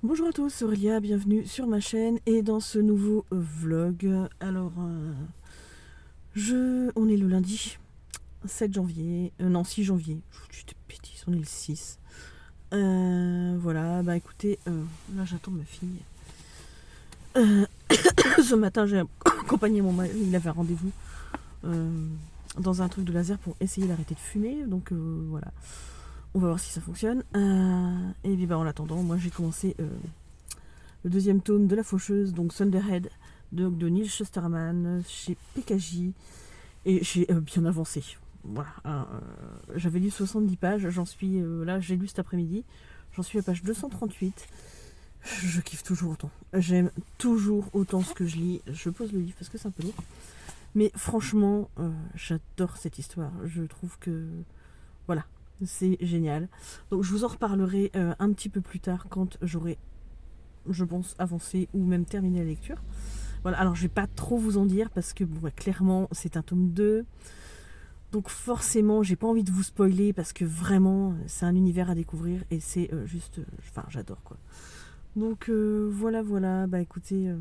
Bonjour à tous, c'est Aurélia, bienvenue sur ma chaîne et dans ce nouveau vlog. Alors, on est le lundi 7 janvier, non 6 janvier, je vous dis des bêtises, on est le 6. Voilà, bah écoutez, là j'attends ma fille. Ce matin j'ai accompagné mon mari, il avait un rendez-vous dans un truc de laser pour essayer d'arrêter de fumer, donc voilà. On va voir si ça fonctionne. Et puis bah, en attendant, moi j'ai commencé le deuxième tome de La Faucheuse, donc Thunderhead, de Neil Shusterman chez PKJ. Et j'ai bien avancé. Voilà. J'avais lu 70 pages, j'en suis là, j'ai lu cet après-midi. J'en suis à page 238. Je kiffe toujours autant. J'aime toujours autant ce que je lis. Je pose le livre parce que c'est un peu lourd. Mais franchement, j'adore cette histoire. Je trouve que voilà, c'est génial. Donc je vous en reparlerai un petit peu plus tard quand j'aurai, je pense, avancé ou même terminé la lecture. Voilà, alors je vais pas trop vous en dire parce que bon, ouais, clairement c'est un tome 2. Donc forcément j'ai pas envie de vous spoiler parce que vraiment c'est un univers à découvrir et c'est juste, enfin j'adore quoi. Donc voilà, bah écoutez,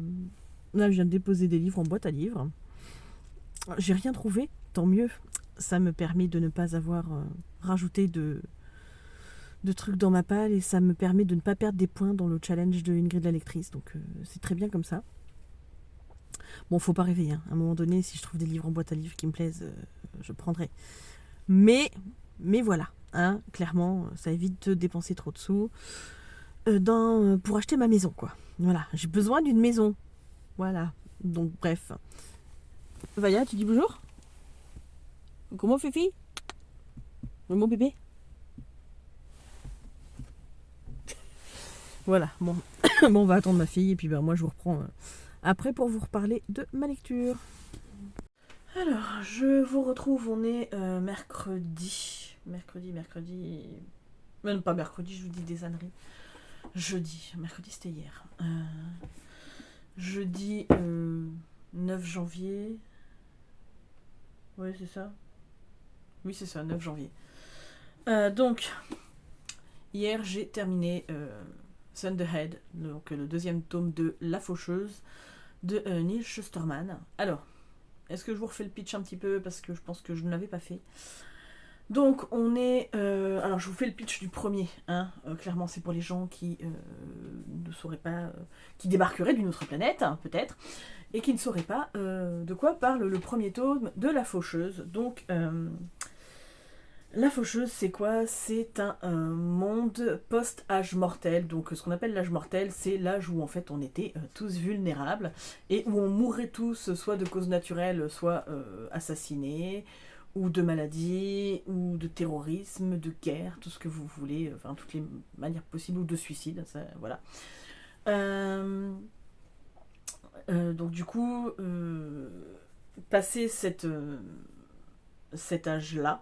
là je viens de déposer des livres en boîte à livres. J'ai rien trouvé, tant mieux. Ça me permet de ne pas avoir rajouté de trucs dans ma palle et ça me permet de ne pas perdre des points dans le challenge de Ingrid la lectrice. Donc c'est très bien comme ça. Bon, faut pas rêver, hein. À un moment donné, si je trouve des livres en boîte à livres qui me plaisent, je prendrai. Mais voilà, hein, clairement, ça évite de dépenser trop de sous pour acheter ma maison, quoi. Voilà, j'ai besoin d'une maison. Voilà, donc bref. Vaya, tu dis bonjour? Comment Fifi? Mon bébé? Voilà, bon. Bon, on va attendre ma fille et puis ben, moi je vous reprends après pour vous reparler de ma lecture. Alors, je vous retrouve, on est mercredi. Même pas mercredi, je vous dis des âneries. Jeudi. Mercredi, c'était hier. Jeudi 9 janvier. Oui, c'est ça. Oui, c'est ça, 9 janvier. Donc, hier, j'ai terminé Thunderhead, donc le deuxième tome de La Faucheuse de Neil Shusterman. Alors, est-ce que je vous refais le pitch un petit peu parce que je pense que je ne l'avais pas fait. Donc on est... alors je vous fais le pitch du premier. Hein, clairement c'est pour les gens qui ne sauraient pas... qui débarqueraient d'une autre planète, hein, peut-être, et qui ne sauraient pas de quoi parle le premier tome de La Faucheuse. Donc La Faucheuse c'est quoi? C'est un monde post-âge mortel. Donc ce qu'on appelle l'âge mortel, c'est l'âge où en fait on était tous vulnérables et où on mourrait tous soit de causes naturelles, soit assassinés, ou de maladie, ou de terrorisme, de guerre, tout ce que vous voulez, enfin toutes les manières possibles, ou de suicide, ça, voilà. Donc du coup, passer cet âge-là,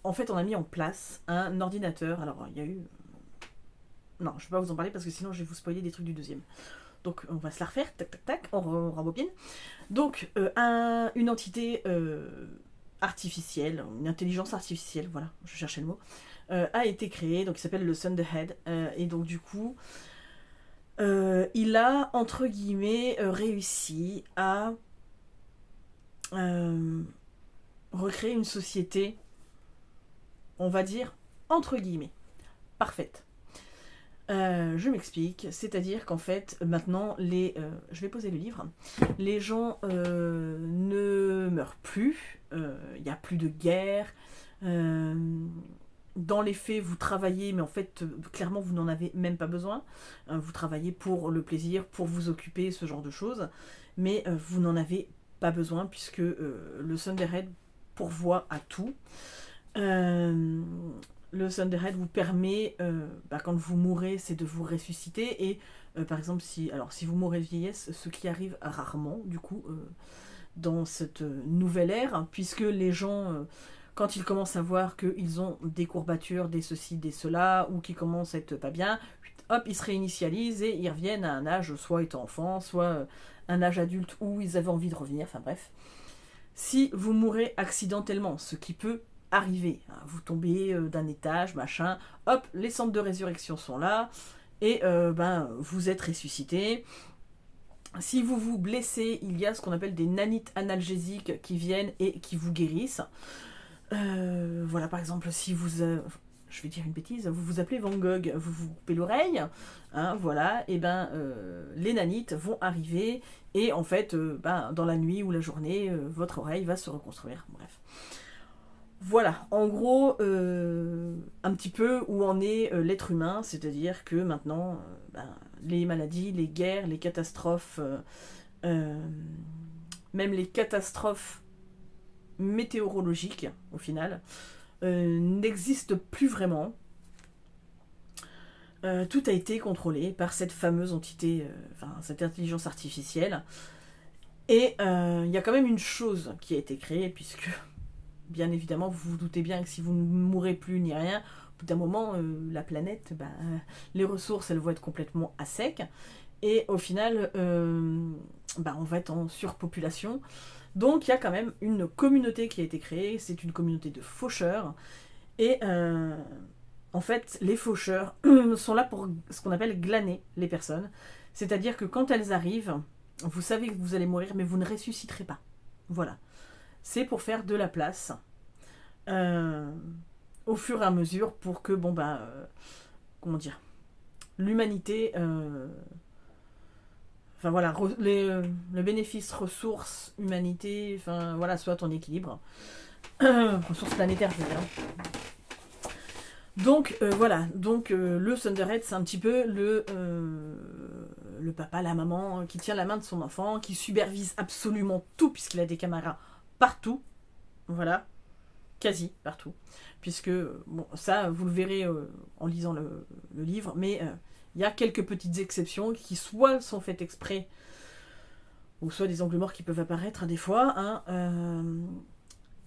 en fait on a mis en place un ordinateur, alors il y a eu... Non, je ne vais pas vous en parler parce que sinon je vais vous spoiler des trucs du deuxième. Donc on va se la refaire, tac tac tac, on rembobine. Donc une entité artificielle, une intelligence artificielle, voilà, je cherchais le mot, a été créée, donc il s'appelle le Thunderhead, et donc du coup, il a, entre guillemets, réussi à recréer une société, on va dire, entre guillemets, parfaite. Je m'explique, c'est-à-dire qu'en fait, maintenant, je vais poser le livre, les gens ne meurent plus, il n'y a plus de guerre, dans les faits, vous travaillez, mais en fait, clairement, vous n'en avez même pas besoin, vous travaillez pour le plaisir, pour vous occuper, ce genre de choses, mais vous n'en avez pas besoin, puisque le Thunderhead pourvoit à tout. Le Thunderhead vous permet, quand vous mourrez, c'est de vous ressusciter. Et par exemple, si vous mourrez de vieillesse, ce qui arrive rarement, du coup, dans cette nouvelle ère, hein, puisque les gens, quand ils commencent à voir qu'ils ont des courbatures, des ceci, des cela, ou qu'ils commencent à être pas bien, hop, ils se réinitialisent et ils reviennent à un âge, soit étant enfant, soit un âge adulte où ils avaient envie de revenir, enfin bref. Si vous mourrez accidentellement, ce qui peut arriver. Vous tombez d'un étage, machin, hop, les centres de résurrection sont là, et vous êtes ressuscité. Si vous vous blessez, il y a ce qu'on appelle des nanites analgésiques qui viennent et qui vous guérissent. Voilà, par exemple, si vous... je vais dire une bêtise, vous vous appelez Van Gogh, vous vous coupez l'oreille, voilà, et les nanites vont arriver, et en fait, dans la nuit ou la journée, votre oreille va se reconstruire, bref. Voilà, en gros, un petit peu où en est l'être humain, c'est-à-dire que maintenant, les maladies, les guerres, les catastrophes, même les catastrophes météorologiques, au final, n'existent plus vraiment. Tout a été contrôlé par cette fameuse entité, cette intelligence artificielle. Et il y a quand même une chose qui a été créée, puisque... Bien évidemment, vous vous doutez bien que si vous ne mourrez plus ni rien, au bout d'un moment, la planète, les ressources, elles vont être complètement à sec. Et au final, on va être en surpopulation. Donc il y a quand même une communauté qui a été créée, c'est une communauté de faucheurs. Et en fait, les faucheurs sont là pour ce qu'on appelle glaner les personnes. C'est-à-dire que quand elles arrivent, vous savez que vous allez mourir, mais vous ne ressusciterez pas. Voilà. C'est pour faire de la place au fur et à mesure pour que, comment dire, l'humanité, le bénéfice ressources, humanité, soit en équilibre. Ressources planétaires, je veux dire. Donc, le Thunderhead, c'est un petit peu le papa, la maman, qui tient la main de son enfant, qui supervise absolument tout, puisqu'il a des caméras partout, voilà, quasi partout, puisque, ça, vous le verrez en lisant le livre, mais il y a quelques petites exceptions qui soit sont faites exprès, ou soit des angles morts qui peuvent apparaître des fois,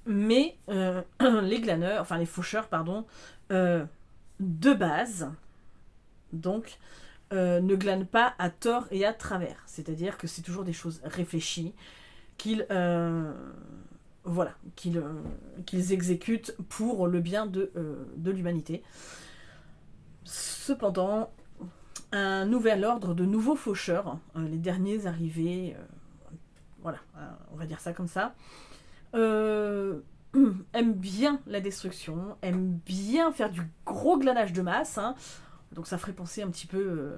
mais les glaneurs, les faucheurs, pardon, de base, donc, ne glanent pas à tort et à travers, c'est-à-dire que c'est toujours des choses réfléchies, qu'ils exécutent pour le bien de l'humanité. Cependant, un nouvel ordre de nouveaux faucheurs, les derniers arrivés, on va dire ça comme ça, aiment bien la destruction, aiment bien faire du gros glanage de masse, donc ça ferait penser un petit peu,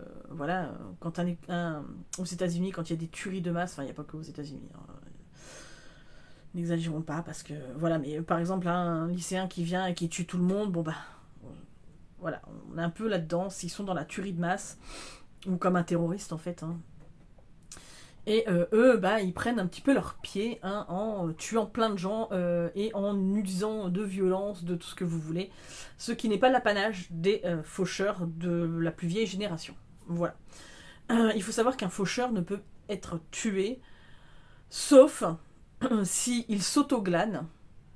quand aux États-Unis, quand il y a des tueries de masse, il n'y a pas que aux États-Unis, n'exagérons pas, parce que, mais par exemple, un lycéen qui vient et qui tue tout le monde, on est un peu là-dedans, s'ils sont dans la tuerie de masse, ou comme un terroriste, en fait, Et eux, ils prennent un petit peu leur pied en tuant plein de gens et en utilisant de violence, de tout ce que vous voulez, ce qui n'est pas l'apanage des faucheurs de la plus vieille génération. Voilà. Il faut savoir qu'un faucheur ne peut être tué, sauf s'il s'autoglane,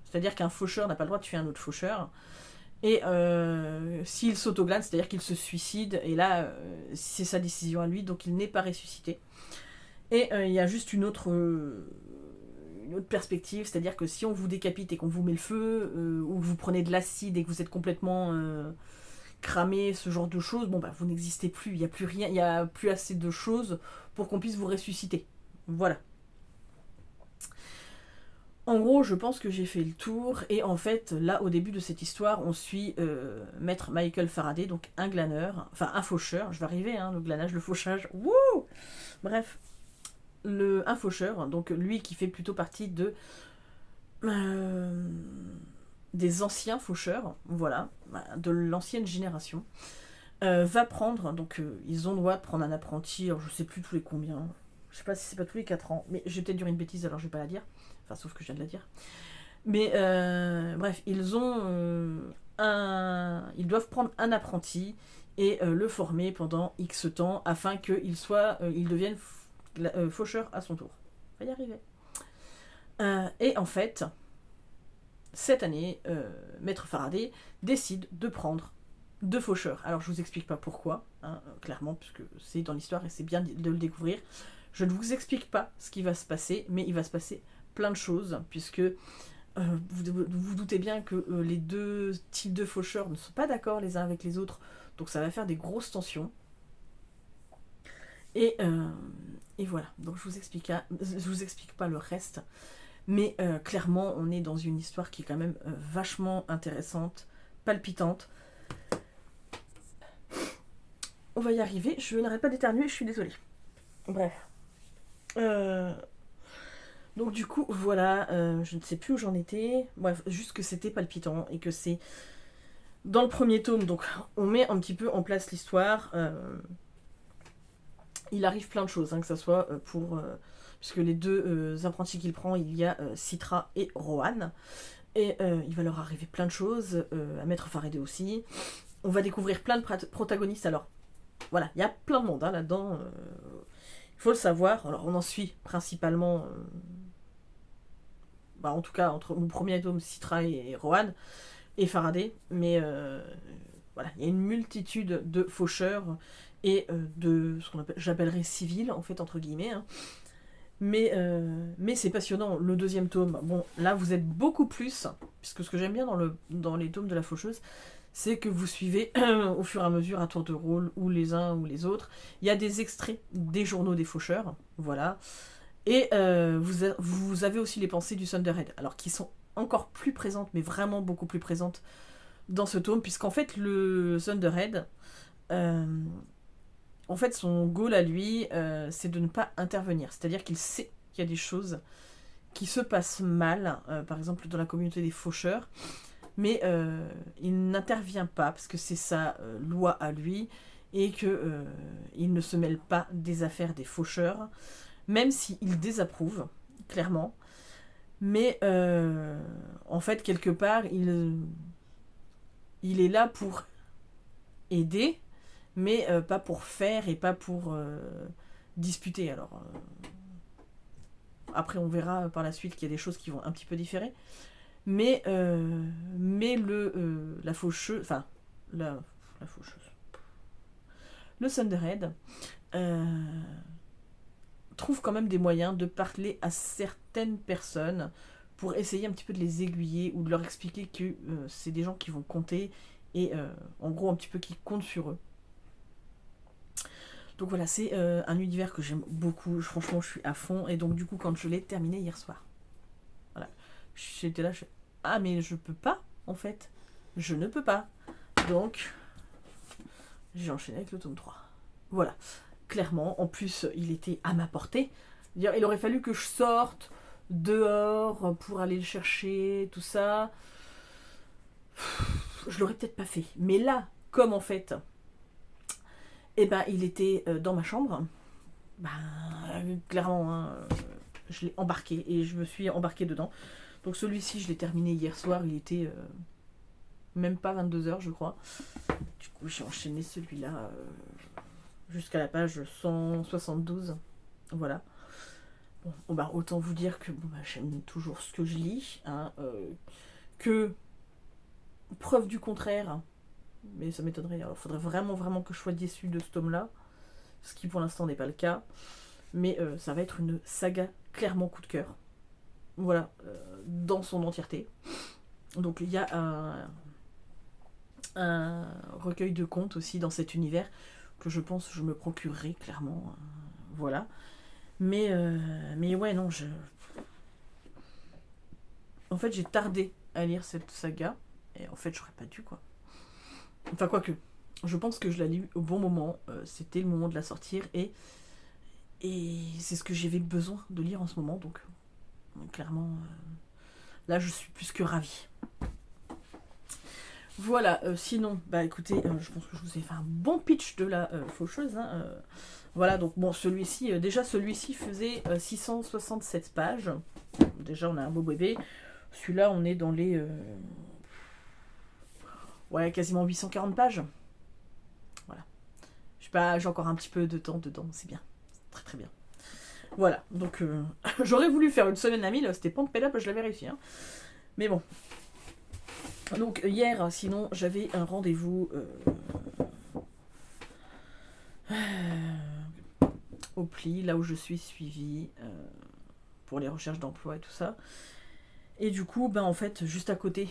c'est-à-dire qu'un faucheur n'a pas le droit de tuer un autre faucheur, et s'il s'autoglane, c'est-à-dire qu'il se suicide, et là, c'est sa décision à lui, donc il n'est pas ressuscité. Et il y a juste une autre perspective, c'est-à-dire que si on vous décapite et qu'on vous met le feu, ou que vous prenez de l'acide et que vous êtes complètement cramé, ce genre de choses, vous n'existez plus, il n'y a plus rien, il n'y a plus assez de choses pour qu'on puisse vous ressusciter. Voilà. En gros, je pense que j'ai fait le tour, et en fait, là, au début de cette histoire, on suit Maître Michael Faraday, donc un glaneur, un faucheur, je vais arriver, le glanage, le fauchage, wouh. Bref, un faucheur, donc lui qui fait plutôt partie des anciens faucheurs, de l'ancienne génération, va prendre, donc ils ont le droit de prendre un apprenti, alors je sais plus tous les combien, je sais pas si c'est pas tous les 4 ans, mais j'ai peut-être dire une bêtise, alors je vais pas la dire, sauf que je viens de la dire, mais bref, ils doivent prendre un apprenti et le former pendant X temps afin qu'il devienne faucheur à son tour. On va y arriver. Et en fait, cette année, Maître Faraday décide de prendre 2 faucheurs. Alors je vous explique pas pourquoi, clairement, puisque c'est dans l'histoire et c'est bien de le découvrir. Je ne vous explique pas ce qui va se passer, mais il va se passer plein de choses, puisque Vous doutez bien que les deux types de faucheurs ne sont pas d'accord les uns avec les autres, donc ça va faire des grosses tensions. Et, euh, et voilà, donc je vous explique pas le reste, mais clairement on est dans une histoire qui est quand même vachement intéressante, palpitante. On va y arriver, je n'arrête pas d'éternuer, je suis désolée. Bref. Donc du coup, voilà, je ne sais plus où j'en étais. Bref, juste que c'était palpitant et que c'est dans le premier tome, donc on met un petit peu en place l'histoire. Il arrive plein de choses, hein, que ce soit puisque les deux apprentis qu'il prend, il y a Citra et Rohan. Et il va leur arriver plein de choses, à Maître Faraday aussi. On va découvrir plein de protagonistes. Alors, voilà, il y a plein de monde hein, là-dedans. Il faut le savoir. Alors, on en suit principalement, en tout cas, entre mon premier tome, Citra et Rohan, et Faraday. Mais voilà, il y a une multitude de faucheurs et de ce qu'on j'appellerais civils, en fait, entre guillemets. Hein. Mais c'est passionnant. Le deuxième tome, bon, là, vous êtes beaucoup plus, puisque ce que j'aime bien dans les tomes de la faucheuse, c'est que vous suivez au fur et à mesure à tour de rôle, ou les uns ou les autres. Il y a des extraits des journaux des faucheurs, voilà. Et vous avez aussi les pensées du Thunderhead, alors qui sont encore plus présentes, mais vraiment beaucoup plus présentes dans ce tome, puisqu'en fait, le Thunderhead, en fait, son goal à lui, c'est de ne pas intervenir. C'est-à-dire qu'il sait qu'il y a des choses qui se passent mal, par exemple dans la communauté des faucheurs, mais il n'intervient pas parce que c'est sa loi à lui et que il ne se mêle pas des affaires des faucheurs, même s'il désapprouve clairement. Mais en fait, quelque part, il est là pour aider, mais pas pour faire et pas pour disputer. Alors après, on verra par la suite qu'il y a des choses qui vont un petit peu différer. Mais la faucheuse, enfin, la faucheuse, le Thunderhead trouve quand même des moyens de parler à certaines personnes pour essayer un petit peu de les aiguiller ou de leur expliquer que c'est des gens qui vont compter et en gros un petit peu qui comptent sur eux. Donc voilà, c'est un univers que j'aime beaucoup, franchement je suis à fond, et donc du coup quand je l'ai terminé hier soir, voilà, j'étais là, ah mais je peux pas en fait, je ne peux pas, donc j'ai enchaîné avec le tome 3. Voilà, clairement, en plus il était à ma portée, il aurait fallu que je sorte dehors pour aller le chercher, tout ça, je l'aurais peut-être pas fait, mais là, comme en fait, et ben il était dans ma chambre, clairement, hein, je l'ai embarqué et je me suis embarqué dedans. Donc celui-ci, je l'ai terminé hier soir, il était même pas 22h, je crois. Du coup, j'ai enchaîné celui-là jusqu'à la page 172. Voilà. Bon, autant vous dire que j'aime toujours ce que je lis. Hein, que, preuve du contraire, mais ça m'étonnerait, il faudrait vraiment que je sois déçue de ce tome-là, ce qui pour l'instant n'est pas le cas. Mais ça va être une saga clairement coup de cœur. Voilà, dans son entièreté. Donc il y a un recueil de contes aussi dans cet univers que je pense que je me procurerai clairement. Voilà. Mais ouais, non, en fait, j'ai tardé à lire cette saga. Et en fait, j'aurais pas dû, quoi. Enfin, quoique. Je pense que je l'ai lu au bon moment. C'était le moment de la sortir. Et c'est ce que j'avais besoin de lire en ce moment. Donc clairement, là, je suis plus que ravie. Voilà, sinon, écoutez, je pense que je vous ai fait un bon pitch de la faucheuse. Hein, voilà, donc bon, celui-ci faisait 667 pages. Déjà, on a un beau bébé. Celui-là, on est dans les... quasiment 840 pages. Voilà. Je sais pas, j'ai encore un petit peu de temps dedans, c'est bien. C'est très très bien. Voilà, donc j'aurais voulu faire une semaine à 1000, c'était pompé là, je l'avais réussi. Hein. Mais bon. Donc hier, sinon, j'avais un rendez-vous au pli, là où je suis suivie pour les recherches d'emploi et tout ça. Et du coup, en fait, juste à côté,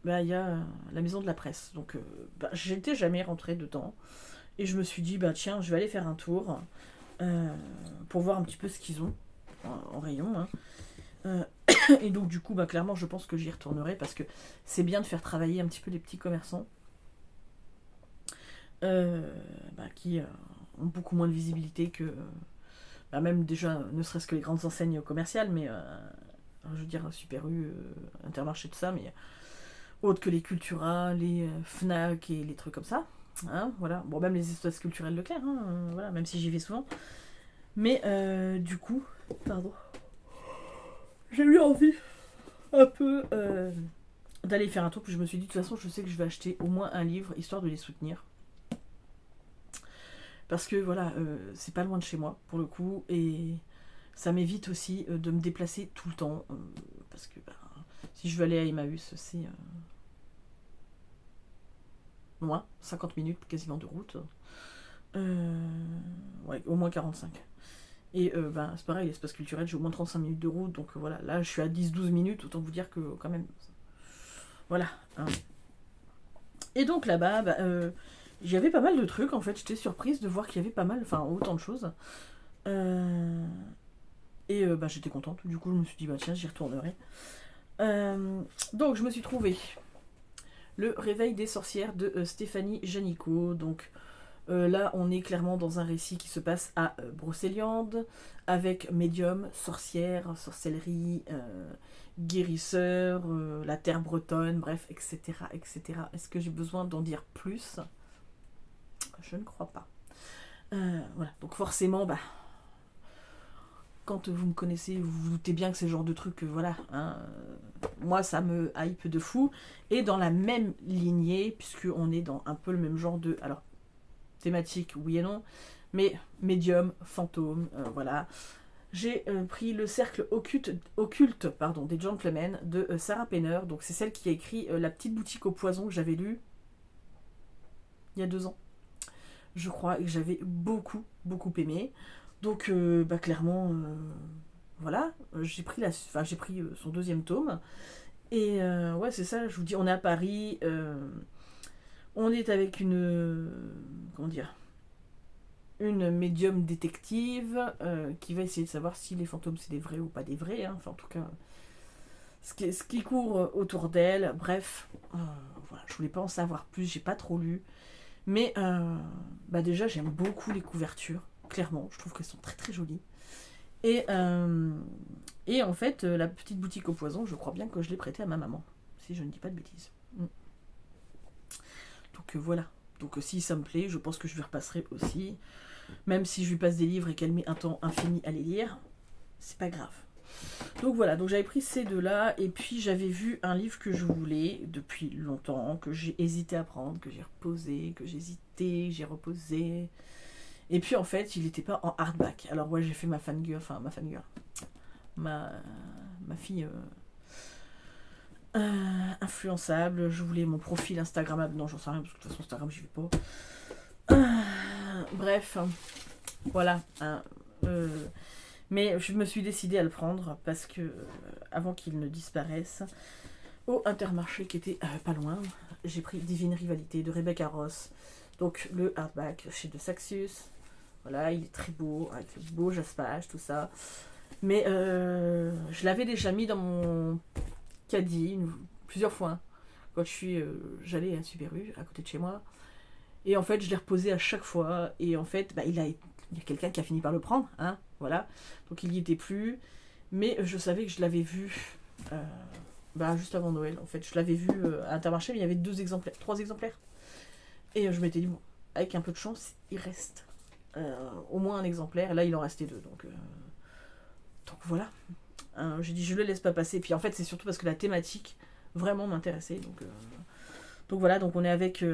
il y a la maison de la presse. Donc, j'étais jamais rentrée dedans. Et je me suis dit, tiens, je vais aller faire un tour pour voir un petit peu ce qu'ils ont en rayon. Hein. Euh, et donc, du coup, clairement, je pense que j'y retournerai parce que c'est bien de faire travailler un petit peu les petits commerçants qui ont beaucoup moins de visibilité que même déjà, ne serait-ce que les grandes enseignes commerciales, mais je veux dire, Super U, Intermarché, tout ça, mais autres que les Cultura, les Fnac et les trucs comme ça. Hein, voilà. Bon, même les espaces culturels Leclerc, hein, voilà, même si j'y vais souvent. Mais du coup, pardon, j'ai eu envie un peu d'aller faire un tour, puis je me suis dit, de toute façon, je sais que je vais acheter au moins un livre, histoire de les soutenir. Parce que voilà, c'est pas loin de chez moi, pour le coup, et ça m'évite aussi de me déplacer tout le temps, parce que si je veux aller à Emmaüs, c'est loin, 50 minutes quasiment de route. Ouais, au moins 45. Et c'est pareil, l'espace culturel, j'ai au moins 35 minutes de route, donc voilà, là je suis à 10-12 minutes, autant vous dire que quand même. Voilà. Hein. Et donc là-bas, j'avais pas mal de trucs en fait, j'étais surprise de voir qu'il y avait pas mal, enfin autant de choses. Et j'étais contente, du coup je me suis dit, tiens, j'y retournerai. Donc je me suis trouvé Le réveil des sorcières de Stéphanie Janicot. Donc là, on est clairement dans un récit qui se passe à Brocéliande, avec médium, sorcière, sorcellerie, guérisseur, la terre bretonne, bref, etc. etc. Est-ce que j'ai besoin d'en dire plus? Je ne crois pas. Voilà, donc forcément, quand vous me connaissez, vous vous doutez bien que c'est le genre de truc, voilà, hein, moi ça me hype de fou. Et dans la même lignée, puisqu'on est dans un peu le même genre de... Alors, thématique, oui et non, mais médium, fantôme, voilà. J'ai pris Le cercle occulte des gentlemen de Sarah Penner, donc c'est celle qui a écrit La petite boutique au poison que j'avais lu il y a 2 ans, je crois, et que j'avais beaucoup, beaucoup aimé. Donc, clairement, voilà, j'ai pris son 2e tome. Et ouais, c'est ça, je vous dis, on est à Paris, on est avec comment dire, une médium détective qui va essayer de savoir si les fantômes c'est des vrais ou pas des vrais, hein. Enfin en tout cas ce qui court autour d'elle, bref, voilà, je voulais pas en savoir plus, j'ai pas trop lu, mais déjà j'aime beaucoup les couvertures, clairement, je trouve qu'elles sont très très jolies, et en fait La petite boutique au poison, je crois bien que je l'ai prêtée à ma maman, si je ne dis pas de bêtises. Donc voilà, donc si ça me plaît, je pense que je lui repasserai aussi. Même si je lui passe des livres et qu'elle met un temps infini à les lire, c'est pas grave. Donc voilà, donc j'avais pris ces 2-là, et puis j'avais vu un livre que je voulais depuis longtemps, que j'ai hésité à prendre, que j'ai reposé, que j'ai hésité, j'ai reposé. Et puis en fait, il n'était pas en hardback. Alors ouais, j'ai fait ma fangirl, ma fille influençable, je voulais mon profil Instagrammable, non j'en sais rien, parce que de toute façon Instagram j'y vais pas. Bref, voilà. Hein, mais je me suis décidée à le prendre parce que, avant qu'il ne disparaisse, au Intermarché qui était pas loin, j'ai pris Divine Rivalité de Rebecca Ross. Donc le hardback chez De Saxus. Voilà, il est très beau, avec le beau jaspage, tout ça. Mais je l'avais déjà mis dans mon caddie plusieurs fois. Quand j'allais à Super U, à côté de chez moi. Et en fait, je l'ai reposé à chaque fois. Et en fait, il y a quelqu'un qui a fini par le prendre. Hein, voilà. Donc il n'y était plus. Mais je savais que je l'avais vu juste avant Noël. En fait, je l'avais vu à Intermarché, mais il y avait 3 exemplaires. Et je m'étais dit, bon, avec un peu de chance, il reste au moins un exemplaire. Et là, il en restait 2. Donc voilà. J'ai dit, je le laisse pas passer. Et puis en fait, c'est surtout parce que la thématique vraiment m'intéressait. Donc voilà, donc on est avec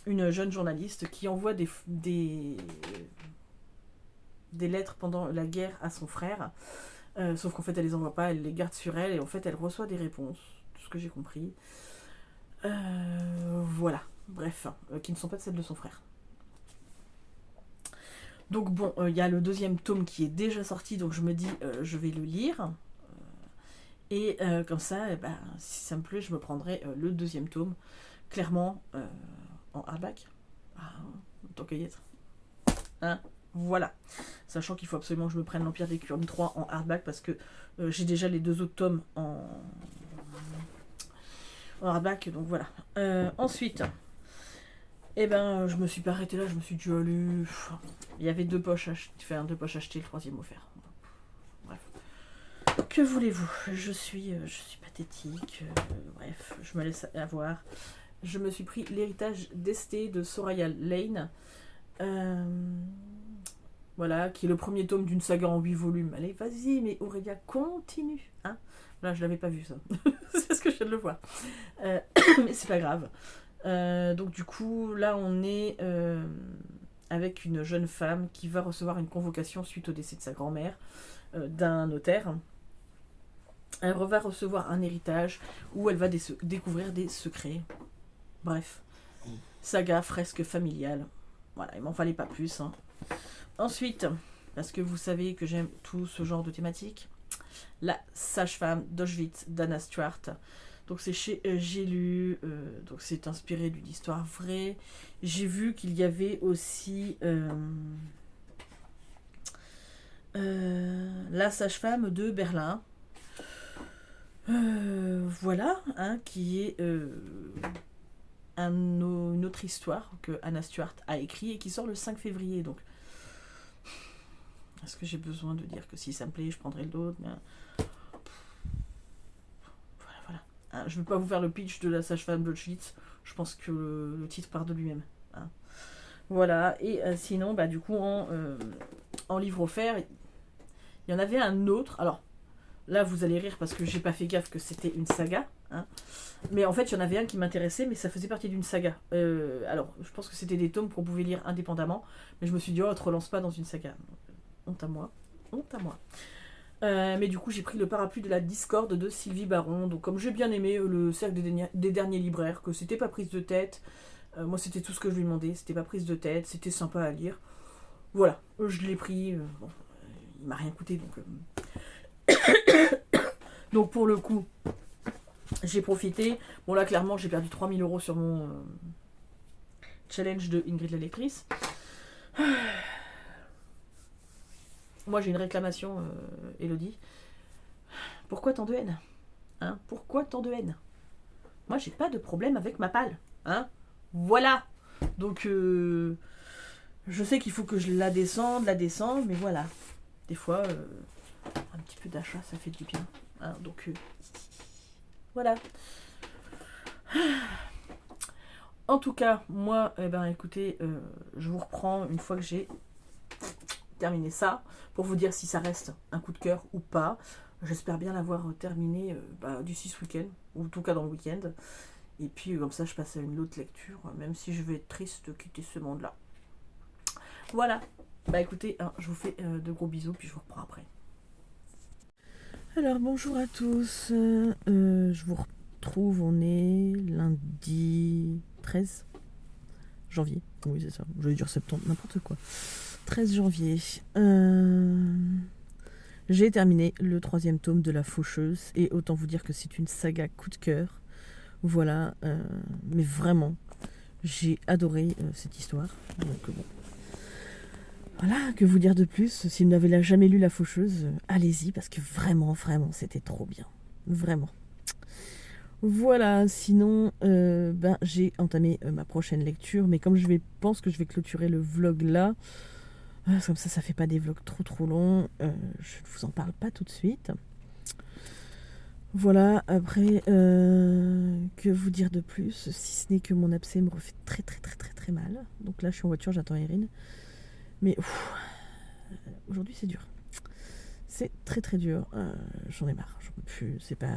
une jeune journaliste qui envoie des lettres pendant la guerre à son frère. Sauf qu'en fait, elle les envoie pas, elle les garde sur elle, et en fait, elle reçoit des réponses, tout ce que j'ai compris. Voilà, bref, qui ne sont pas celles de son frère. Donc bon, il y a le 2e tome qui est déjà sorti, donc je me dis, je vais le lire. Et comme ça, si ça me plaît, je me prendrai le deuxième tome, clairement, en hardback. Ah, tant qu'à y être. Hein, voilà. Sachant qu'il faut absolument que je me prenne l'Empire des Curnes 3 en hardback parce que j'ai déjà les 2 autres tomes en hardback, donc voilà. Ensuite, je me suis pas arrêtée là, je me suis dit, allez, il y avait 2 poches achetées, le troisième offert. Bref. Que voulez-vous, je suis pathétique, bref, je me laisse avoir. Je me suis pris l'héritage d'Esté de Soraya Lane. Voilà, qui est le premier tome d'une saga en 8 volumes. Allez, vas-y, mais Aurélia, continue. Hein, là, je l'avais pas vu, ça. C'est ce que je viens de le voir. Mais c'est pas grave. Donc, du coup, là, on est avec une jeune femme qui va recevoir une convocation suite au décès de sa grand-mère d'un notaire. Elle va recevoir un héritage où elle va découvrir des secrets. Bref, saga fresque familiale. Voilà, il m'en fallait pas plus. Hein. Ensuite, parce que vous savez que j'aime tout ce genre de thématique, La sage-femme d'Auschwitz d'Anna Stuart. Donc c'est chez J'ai lu, donc c'est inspiré d'une histoire vraie. J'ai vu qu'il y avait aussi La sage-femme de Berlin. Voilà, hein, qui est une autre histoire que Anna Stuart a écrit et qui sort le 5 février. Donc, est-ce que j'ai besoin de dire que si ça me plaît, je prendrai l'autre? Voilà. Hein, je ne vais pas vous faire le pitch de La sage-femme d'Auschwitz. Je pense que le titre part de lui-même. Hein. Voilà, et sinon, du coup, en livre offert, il y en avait un autre. Alors, là, vous allez rire parce que j'ai pas fait gaffe que c'était une saga. Hein. Mais en fait, il y en avait un qui m'intéressait, mais ça faisait partie d'une saga. Alors, je pense que c'était des tomes qu'on pouvait lire indépendamment. Mais je me suis dit, te relance pas dans une saga. Honte à moi. Mais du coup, j'ai pris le parapluie de la discorde de Sylvie Baron. Donc, comme j'ai bien aimé le cercle des derniers libraires, que c'était pas prise de tête. Moi, c'était tout ce que je lui demandais. C'était pas prise de tête, c'était sympa à lire. Voilà, je l'ai pris. Bon, il m'a rien coûté, donc... Donc, pour le coup, j'ai profité. Bon, là, clairement, j'ai perdu 3000 € sur mon challenge de Ingrid la lectrice. Moi, j'ai une réclamation, Elodie. Pourquoi tant de haine? Hein? Pourquoi tant de haine? Moi, j'ai pas de problème avec ma palle. Hein? Voilà. Donc, je sais qu'il faut que je la descende, mais voilà. Des fois, un petit peu d'achat, ça fait du bien. Hein? Donc, voilà. En tout cas, moi, écoutez, je vous reprends une fois que j'ai terminé ça, pour vous dire si ça reste un coup de cœur ou pas. J'espère bien l'avoir terminé d'ici ce week-end, ou en tout cas dans le week-end. Et puis comme ça, je passe à une autre lecture, même si je vais être triste de quitter ce monde-là. Voilà. Écoutez, je vous fais de gros bisous, puis je vous reprends après. Alors bonjour à tous. Je vous retrouve, on est lundi 13 janvier. Oui, c'est ça. Je vais dire septembre, n'importe quoi. 13 janvier. J'ai terminé le 3e tome de La Faucheuse, et autant vous dire que c'est une saga coup de cœur. Voilà, mais vraiment, j'ai adoré cette histoire. Donc bon. Voilà, que vous dire de plus? Si vous n'avez jamais lu La Faucheuse, allez-y, parce que vraiment, c'était trop bien. Vraiment. Voilà, sinon, j'ai entamé ma prochaine lecture, mais comme pense que je vais clôturer le vlog là, comme ça fait pas des vlogs trop longs, je ne vous en parle pas tout de suite. Voilà, après, que vous dire de plus, si ce n'est que mon abcès me refait très mal. Donc là, je suis en voiture, j'attends Erin. Mais aujourd'hui, c'est dur. C'est très dur. J'en ai marre, j'en peux plus, c'est pas...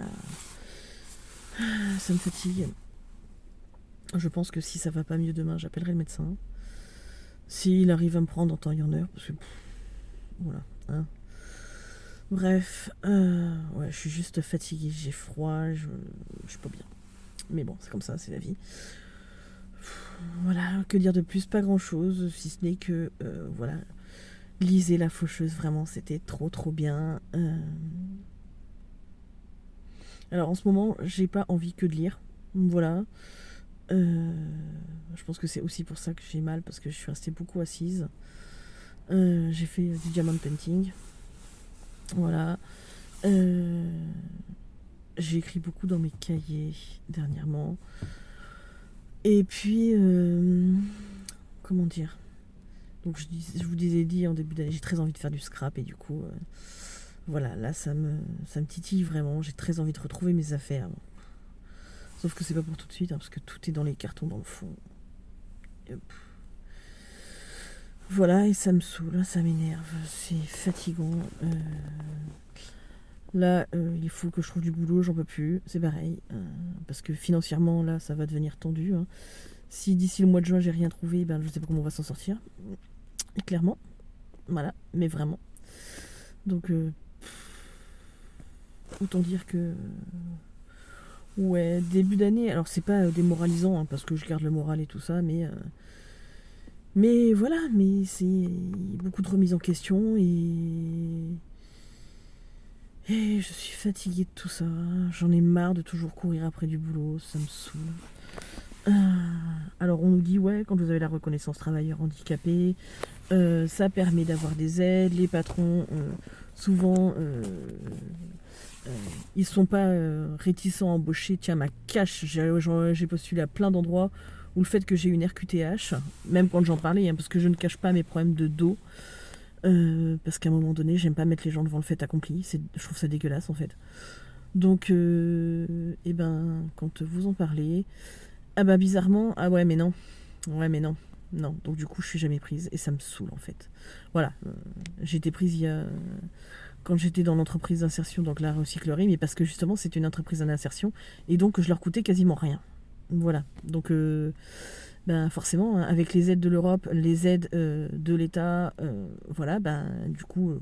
Ça me fatigue. Je pense que si ça va pas mieux demain, j'appellerai le médecin. S'il arrive à me prendre en temps et en heure, parce que... voilà, hein. Bref, je suis juste fatiguée, j'ai froid, je suis pas bien. Mais bon, c'est comme ça, c'est la vie. Voilà, que dire de plus? Pas grand chose, si ce n'est que, voilà, lisez La Faucheuse, vraiment, c'était trop bien. Alors en ce moment, j'ai pas envie que de lire. Voilà. Je pense que c'est aussi pour ça que j'ai mal, parce que je suis restée beaucoup assise. J'ai fait du diamond painting. Voilà. J'ai écrit beaucoup dans mes cahiers dernièrement. Et puis, comment dire, donc je vous dit en début d'année, j'ai très envie de faire du scrap et du coup, voilà, là ça me titille vraiment. J'ai très envie de retrouver mes affaires. Sauf que c'est pas pour tout de suite, hein, parce que tout est dans les cartons dans le fond. Voilà, et ça me saoule, ça m'énerve, c'est fatigant. Là, il faut que je trouve du boulot, j'en peux plus, c'est pareil. Parce que financièrement, là, ça va devenir tendu. Hein. Si d'ici le mois de juin, j'ai rien trouvé, ben, je sais pas comment on va s'en sortir. Et clairement. Voilà, mais vraiment. Donc, autant dire que... Ouais, début d'année, alors c'est pas démoralisant, hein, parce que je garde le moral et tout ça, mais voilà, mais c'est beaucoup de remises en question et je suis fatiguée de tout ça. J'en ai marre de toujours courir après du boulot, ça me saoule. Alors on nous dit ouais, quand vous avez la reconnaissance travailleur handicapé, ça permet d'avoir des aides. Les patrons, souvent, ils sont pas réticents à embaucher. Tiens, ma cache, j'ai postulé à plein d'endroits où le fait que j'ai une RQTH, même quand j'en parlais, hein, parce que je ne cache pas mes problèmes de dos, parce qu'à un moment donné, j'aime pas mettre les gens devant le fait accompli. Je trouve ça dégueulasse en fait. Donc, et ben, quand vous en parlez, ah bah bizarrement, ah ouais mais non, non. Donc du coup, je suis jamais prise et ça me saoule en fait. Voilà, j'ai été prise quand j'étais dans l'entreprise d'insertion, donc la recyclerie, mais parce que justement c'est une entreprise d'insertion et donc je leur coûtais quasiment rien. Voilà, donc ben forcément, hein, avec les aides de l'Europe, les aides de l'État, voilà, ben du coup,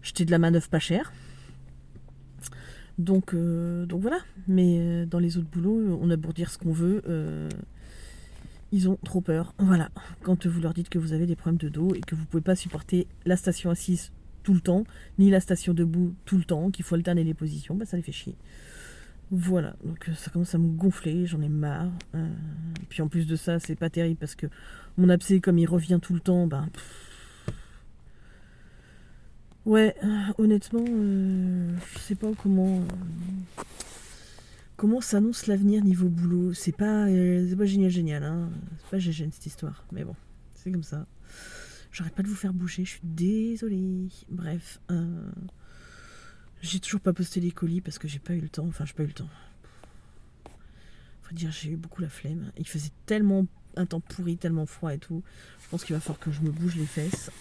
j'étais de la manœuvre pas chère. Donc voilà, mais dans les autres boulots, on a beau dire ce qu'on veut, ils ont trop peur. Voilà, quand vous leur dites que vous avez des problèmes de dos et que vous pouvez pas supporter la station assise tout le temps, ni la station debout tout le temps, qu'il faut alterner les positions, bah ça les fait chier. Voilà, donc ça commence à me gonfler, j'en ai marre. Puis en plus de ça, c'est pas terrible parce que mon abcès, comme il revient tout le temps, ben... Ouais, honnêtement, je sais pas comment s'annonce l'avenir niveau boulot. C'est pas génial, hein. C'est pas génial cette histoire, mais bon, c'est comme ça. J'arrête pas de vous faire bouger, je suis désolée. Bref, j'ai toujours pas posté les colis parce que j'ai pas eu le temps. Enfin, j'ai pas eu le temps. Faut dire, j'ai eu beaucoup la flemme. Il faisait tellement un temps pourri, tellement froid et tout. Je pense qu'il va falloir que je me bouge les fesses.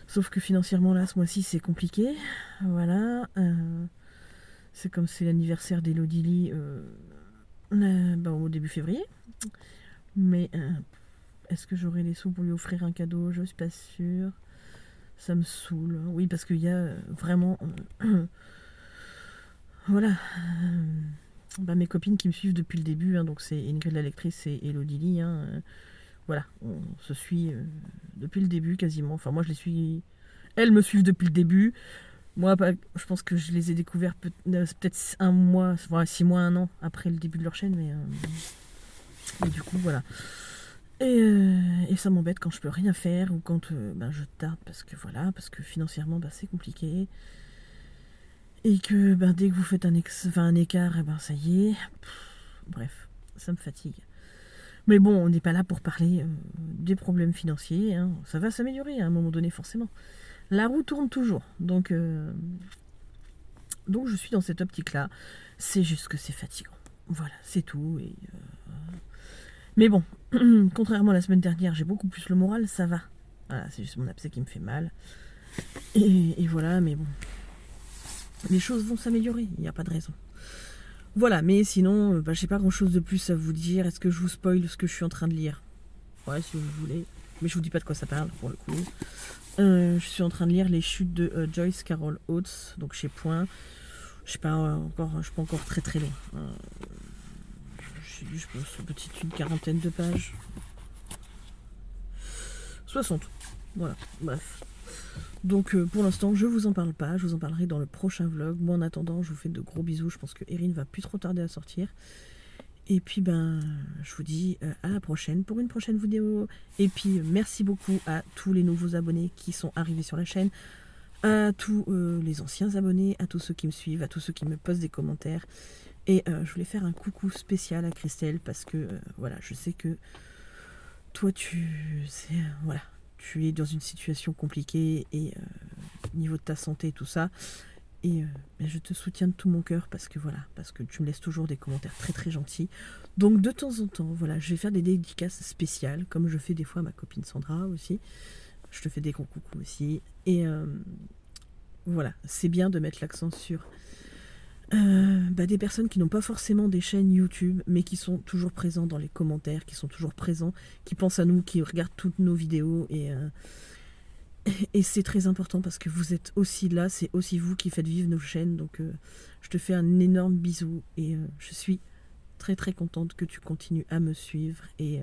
Sauf que financièrement, là, ce mois-ci, c'est compliqué. Voilà. C'est comme c'est l'anniversaire d'Elodie Lee au début février. Mais est-ce que j'aurai les sous pour lui offrir un cadeau? Je suis pas sûre. Ça me saoule. Oui, parce qu'il y a vraiment... voilà. Mes copines qui me suivent depuis le début, hein, donc c'est Ingrid la lectrice et Elodie Lee. Voilà, on se suit depuis le début quasiment. Enfin, moi je les suis... Elles me suivent depuis le début. Moi, je pense que je les ai découverts peut-être un mois, 6 mois, 1 an après le début de leur chaîne, mais du coup, voilà. Et ça m'embête quand je peux rien faire ou quand je tarde parce que financièrement, c'est compliqué. Et que dès que vous faites un écart, ça y est. Bref, ça me fatigue. Mais bon, on n'est pas là pour parler des problèmes financiers. Hein. Ça va s'améliorer à un moment donné, forcément. La roue tourne toujours. Donc je suis dans cette optique-là. C'est juste que c'est fatigant. Voilà, c'est tout. Mais bon, contrairement à la semaine dernière, j'ai beaucoup plus le moral, ça va. Voilà, c'est juste mon abcès qui me fait mal. Et voilà, mais bon. Les choses vont s'améliorer, il n'y a pas de raison. Voilà, mais sinon, j'ai pas grand chose de plus à vous dire. Est-ce que je vous spoil ce que je suis en train de lire? Ouais, si vous voulez. Mais je vous dis pas de quoi ça parle, pour le coup. Je suis en train de lire Les Chutes de Joyce Carol Oates, donc chez Point. Je suis pas encore très très loin. J'ai lu, je pense, une quarantaine de pages. 60. Voilà, bref. Donc pour l'instant, je vous en parle pas. Je vous en parlerai dans le prochain vlog. Moi, en attendant, je vous fais de gros bisous. Je pense que Erin va plus trop tarder à sortir. Et puis, je vous dis à la prochaine pour une prochaine vidéo. Et puis, merci beaucoup à tous les nouveaux abonnés qui sont arrivés sur la chaîne, à tous les anciens abonnés, à tous ceux qui me suivent, à tous ceux qui me posent des commentaires. Et je voulais faire un coucou spécial à Christelle parce que, voilà, je sais que toi, voilà, tu es dans une situation compliquée et au niveau de ta santé et tout ça. Et je te soutiens de tout mon cœur parce que tu me laisses toujours des commentaires très très gentils. Donc de temps en temps, voilà, je vais faire des dédicaces spéciales, comme je fais des fois à ma copine Sandra aussi. Je te fais des gros coucous aussi. Et voilà, c'est bien de mettre l'accent sur des personnes qui n'ont pas forcément des chaînes YouTube, mais qui sont toujours présents dans les commentaires, qui sont toujours présents, qui pensent à nous, qui regardent toutes nos vidéos et c'est très important parce que vous êtes aussi là, c'est aussi vous qui faites vivre nos chaînes. Donc je te fais un énorme bisou et je suis très très contente que tu continues à me suivre. Et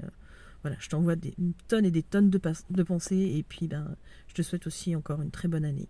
voilà, je t'envoie des tonnes et des tonnes de pensées. Et puis je te souhaite aussi encore une très bonne année.